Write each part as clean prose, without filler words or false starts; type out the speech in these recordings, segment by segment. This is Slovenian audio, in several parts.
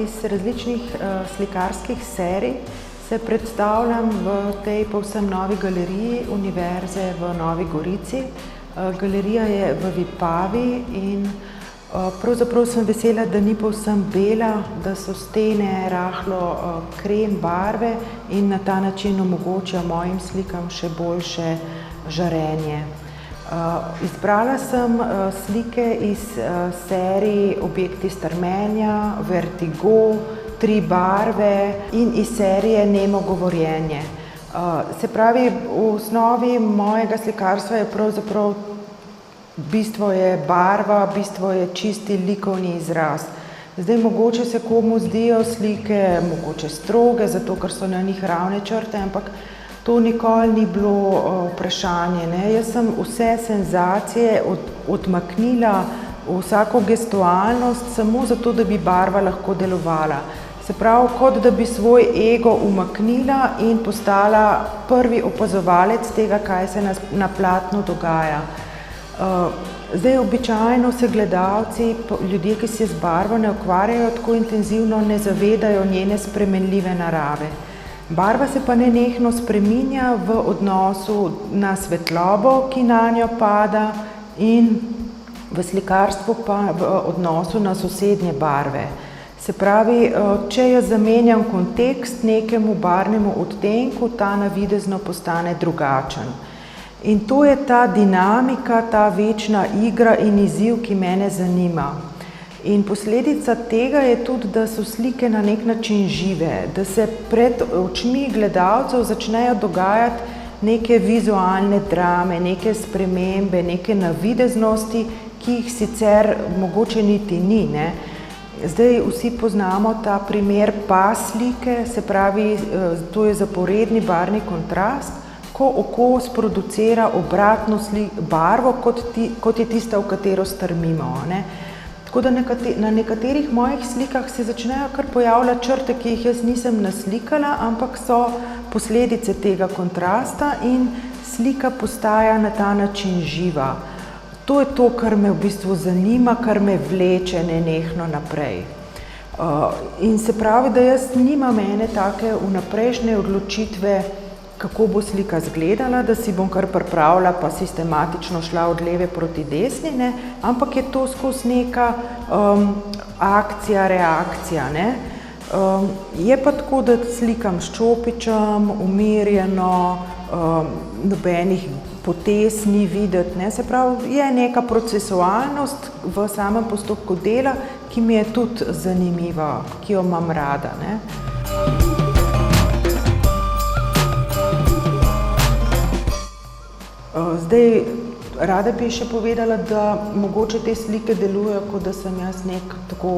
iz različnih slikarskih serij se predstavljam v tej povsem novi galeriji Univerze v Novi Gorici. Galerija je v Vipavi in pravzaprav sem vesela, da ni povsem bela, da so stene rahlo krem barve in na ta način omogoča mojim slikam še boljše žarenje. Izbrala sem slike iz serij Objekti strmenja, Vertigo, Tri barve in iz serije Nemo govorjenje. Se pravi, v osnovi mojega slikarstva je pravzaprav bistvo je barva, bistvo je čisti likovni izraz. Zdaj mogoče se komu zdijo slike mogoče stroge, zato ker so na njih ravne črte, ampak to nikoli ni bilo vprašanje, ne. Jaz sem vse senzacije odmaknila, vsako gestualnost samo zato, da bi barva lahko delovala. Se pravi, kot da bi svoj ego umaknila in postala prvi opazovalec tega, kaj se na platnu dogaja. Zdaj, običajno se gledalci, ljudje, ki se z barvo ne ukvarjajo tako intenzivno, ne zavedajo njene spremenljive narave. Barva se pa nenehno spreminja v odnosu na svetlobo, ki nanjo pada, in v slikarstvu pa v odnosu na sosednje barve. Se pravi, če jaz zamenjam kontekst nekemu barvnemu odtenku, ta navidezno postane drugačen. In to je ta dinamika, ta večna igra in izziv, ki mene zanima. In posledica tega je tudi, da so slike na nek način žive, da se pred očmi gledalcev začnejo dogajati neke vizualne drame, neke spremembe, neke navideznosti, ki jih sicer mogoče niti ni, ne. Zdaj vsi poznamo ta primer pas slike, se pravi, to je zaporedni barvni kontrast, ko oko sproducira obratno barvo, kot je tista, v katero strmimo, ne. Tako da na nekaterih mojih slikah se začnejo kar pojavljati črte, ki jih jaz nisem naslikala, ampak so posledice tega kontrasta in slika postaja na ta način živa. To je to, kar me v bistvu zanima, kar me vleče nenehno naprej. In se pravi, da jaz nimam ene take vnaprejšnje odločitve, kako bo slika izgledala, da si bom kar pripravila pa sistematično šla od leve proti desni, ne, ampak je to skozi neka akcija, reakcija, ne. Je pa tako, da slikam s čopičem, umirjeno, nobenih potez ni videti, ne. Se pravi, je neka procesualnost v samem postopku dela, ki mi je tudi zanimiva, ki jo imam rada, ne. Zdaj, rada bi še povedala, da mogoče te slike delujejo, kot da sem jaz tako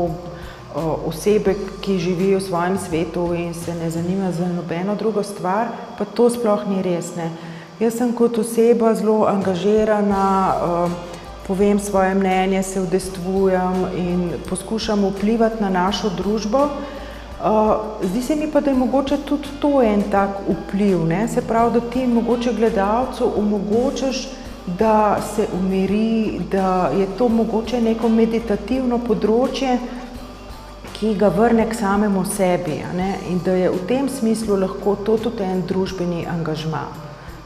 osebek, ki živi v svojem svetu in se ne zanima za nobeno drugo stvar, pa to sploh ni res, ne. Jaz sem kot oseba zelo angažirana, povem svoje mnenje, se udejstvujem in poskušam vplivati na našo družbo. Zdi se mi pa, da je mogoče tudi to en tak vpliv, ne. Se pravi, da ti mogoče gledalcu omogočaš, da se umiri, da je to mogoče neko meditativno področje, ki ga vrne k samemu sebi, a ne. In da je v tem smislu lahko to tudi en družbeni angažma.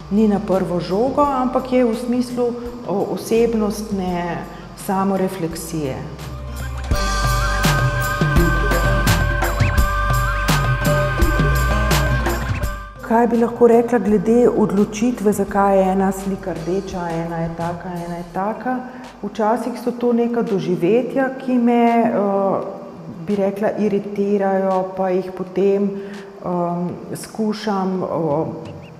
Ni na prvo žogo, ampak je v smislu osebnostne samorefleksije. Kaj bi lahko rekla glede odločitve, zakaj je ena slika rdeča, ena je taka. Včasih so to neka doživetja, ki me, bi rekla, iritirajo, pa jih potem skušam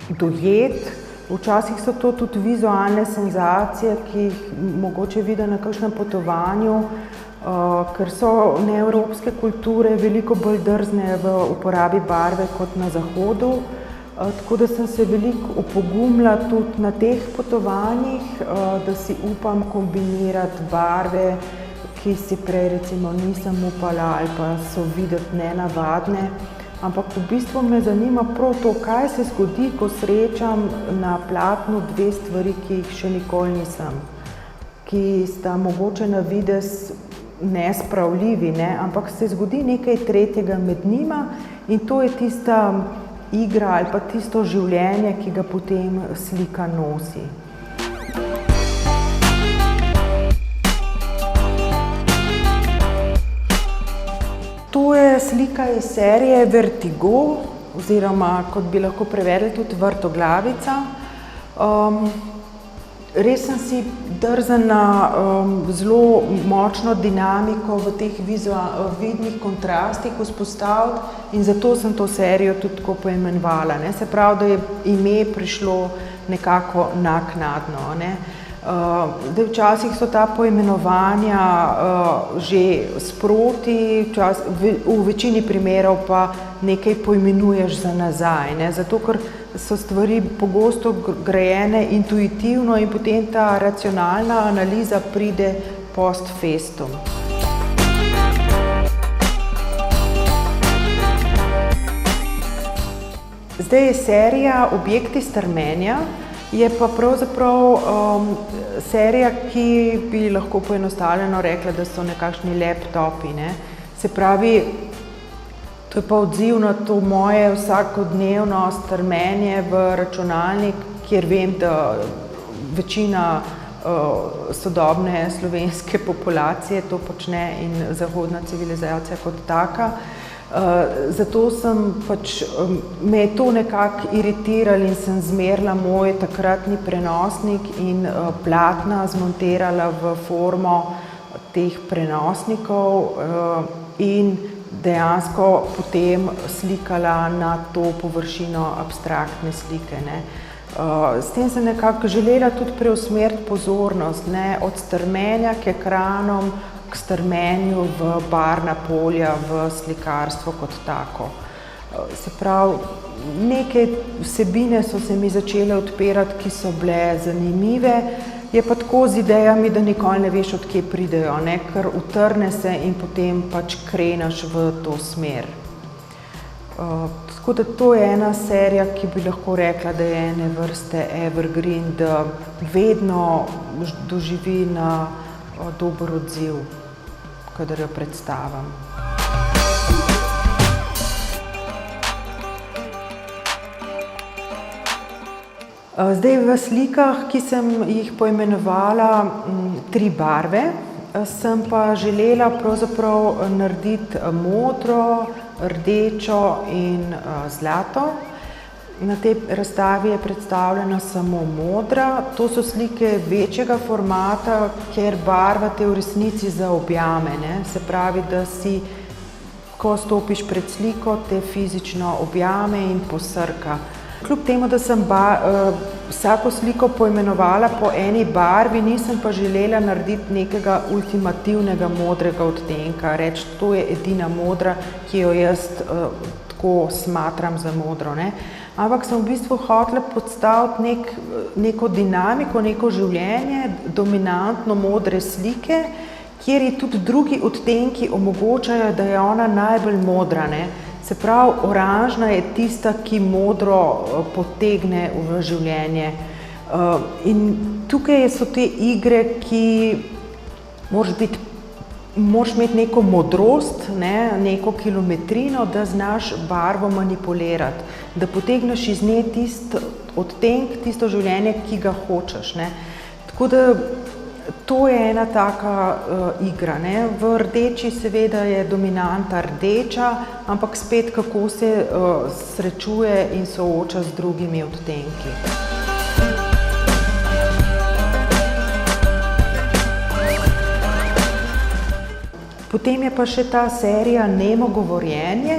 dojeti. Včasih so to tudi vizualne senzacije, ki jih mogoče vidim na kakšnem potovanju, ker so neevropske kulture veliko bolj drzne v uporabi barve kot na zahodu. Tako da sem se veliko opogumila tudi na teh potovanjih, da si upam kombinirati barve, ki si prej recimo nisem upala ali pa so videti nenavadne. Ampak v bistvu me zanima prav to, kaj se zgodi, ko srečam na platnu dve stvari, ki jih še nikoli nisem. Ki sta mogoče na videz nespravljivi, ne, ampak se zgodi nekaj tretjega med njima in to je tista igra ali pa tisto življenje, ki ga potem slika nosi. To je slika iz serije Vertigo, oziroma kot bi lahko prevedli tudi Vrtoglavica. Res sem si drznila zelo močno dinamiko v teh vidnih kontrastih vzpostaviti in zato sem to serijo tudi tako poimenovala, ne. Se pravi, da je ime prišlo nekako naknadno, ne. Zdaj včasih so ta poimenovanja že sproti, v večini primerov pa nekaj poimenuješ za nazaj, ne, zato ker so stvari pogosto grajene intuitivno in potem ta racionalna analiza pride post festum. Zdaj je serija Objekti strmenja, je pa pravzaprav serija, ki bi lahko poenostavljeno rekla, da so nekakšni laptopi, ne. Se pravi, to je pa odziv na to moje vsakodnevno strmenje v računalnik, kjer vem, da večina sodobne slovenske populacije to počne in zahodna civilizacija kot taka. Zato me je to nekako iritiralo in sem zmerila moj takratni prenosnik in platna zmontirala v formo teh prenosnikov in dejansko potem slikala na to površino abstraktne slike, ne. S tem sem nekako želela tudi preusmeriti pozornost, ne, od strmenja k ekranom, k strmenju v barvna polja, v slikarstvo kot tako. Se pravi, neke vsebine so se mi začele odpirati, ki so bile zanimive, je pa tako z idejami, da nikoli ne veš, od kje pridejo, ne, ker utrne se in potem pač kreneš v to smer. Tako da to je ena serija, ki bi lahko rekla, da je ene vrste evergreen, da vedno doživi na dober odziv, kadar jo predstavim. Zdaj v slikah, ki sem jih poimenovala Tri barve, sem pa želela pravzaprav narediti modro, rdečo in zlato. Na tej razstavi je predstavljena samo modra. To so slike večjega formata, kjer barva te v resnici zaobjame, ne. Se pravi, da si, ko stopiš pred sliko, te fizično objame in posrka. Kljub temu, da sem vsako sliko poimenovala po eni barvi, nisem pa želela narediti nekega ultimativnega modrega odtenka, reči, to je edina modra, ki jo jaz tako smatram za modro, ne. Ampak sem v bistvu hotela podstaviti neko dinamiko, neko življenje dominantno modre slike, kjer ji tudi drugi odtenki omogočajo, da je ona najbolj modra, ne. Se pravi, oranžna je tista, ki modro potegne v življenje. In tukaj so te igre, ki moraš imeti neko modrost, ne, neko kilometrino, da znaš barvo manipulirati, da potegneš iz nje tisti odtenk, tisto življenje, ki ga hočeš, ne. Tako da to je ena taka igra, ne. V rdeči seveda je dominanta rdeča, ampak spet kako se srečuje in sooča z drugimi odtenki. Potem je pa še ta serija Nemo govorjenje,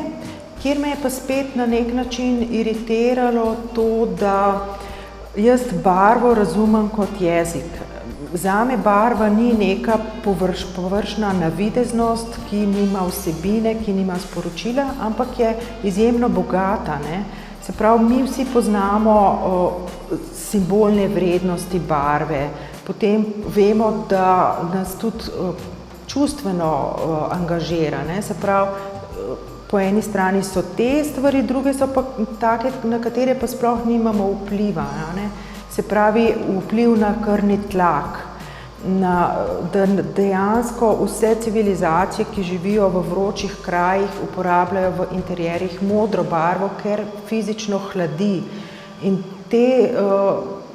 kjer me je pa spet na nek način iritiralo to, da jaz barvo razumem kot jezik. Zame barva ni neka površna navideznost, ki nima vsebine, ki nima sporočila, ampak je izjemno bogata, ne. Se pravi, mi vsi poznamo simbolne vrednosti barve, potem vemo, da nas tudi čustveno angažira, ne. Se pravi, po eni strani so te stvari, druge so pa take, na katere pa sploh nimamo vpliva, ne. Se pravi, vpliv na krvni tlak. da dejansko vse civilizacije, ki živijo v vročih krajih, uporabljajo v interjerjih modro barvo, ker fizično hladi. In te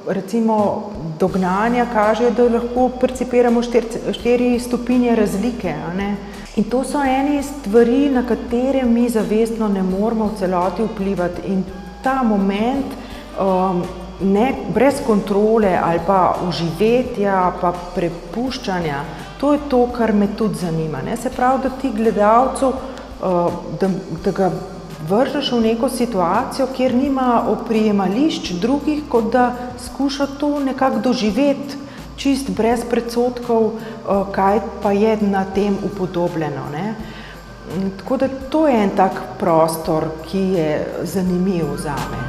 recimo dognanja kažejo, da lahko percipiramo 4 stopinje razlike, a ne. In to so ene stvari, na katere mi zavestno ne moremo v celoti vplivati. In ta moment brez kontrole ali pa uživetja, pa prepuščanja, to je to, kar me tudi zanima, ne. Se pravi, da ti gledalcu, da ga vržeš v neko situacijo, kjer nima oprijemališč drugih, kot da skuša to nekako doživeti, čist brez predsodkov, kaj pa je na tem upodobljeno, ne. Tako da to je en tak prostor, ki je zanimiv zame.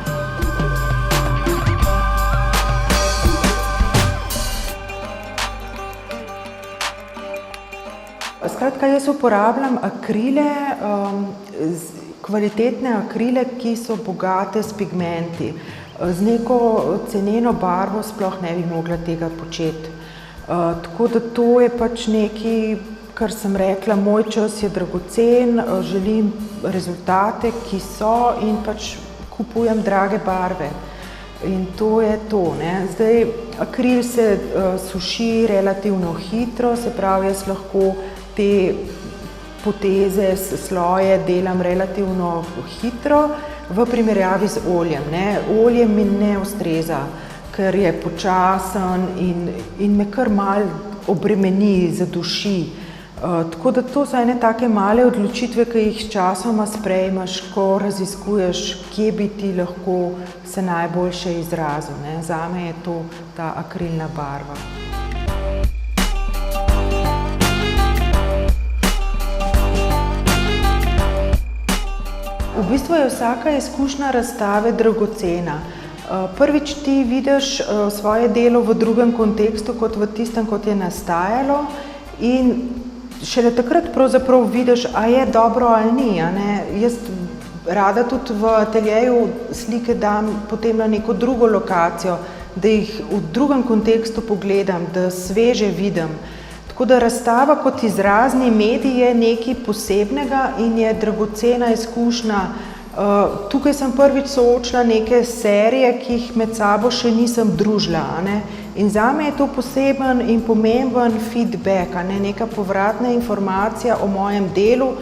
Skratka, jaz uporabljam akrile, kvalitetne akrile, ki so bogate s pigmenti. Z neko ceneno barvo sploh ne bi mogla tega početi. Tako da to je pač nekaj, kar sem rekla, moj čas je dragocen, želim rezultate, ki so, in pač kupujem drage barve. In to je to, ne. Zdaj, akril se suši relativno hitro, se pravi, jaz lahko te poteze, sloje delam relativno hitro v primerjavi z oljem, ne. Olje mi ne ustreza, ker je počasen in me kar malo obremeni, zaduši. Tako da to so ene take male odločitve, ki jih sčasoma sprejmeš, ko raziskuješ, kje bi ti lahko se najboljše izrazil, ne. Zame je to ta akrilna barva. V bistvu je vsaka izkušnja razstave dragocena. Prvič ti vidiš svoje delo v drugem kontekstu, kot v tistem, kot je nastajalo, in šele takrat pravzaprav vidiš, a je dobro ali ni, a ne. Jaz rada tudi v ateljeju slike dam potem na neko drugo lokacijo, da jih v drugem kontekstu pogledam, da sveže vidim. Tako da razstava kot izrazni medij je nekaj posebnega in je dragocena izkušnja. Tukaj sem prvič soočila neke serije, ki jih med sabo še nisem družila, a ne. In zame je to poseben in pomemben feedback, a ne, neka povratna informacija o mojem delu,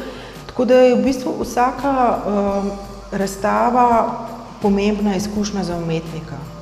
tako da je v bistvu vsaka razstava pomembna izkušnja za umetnika.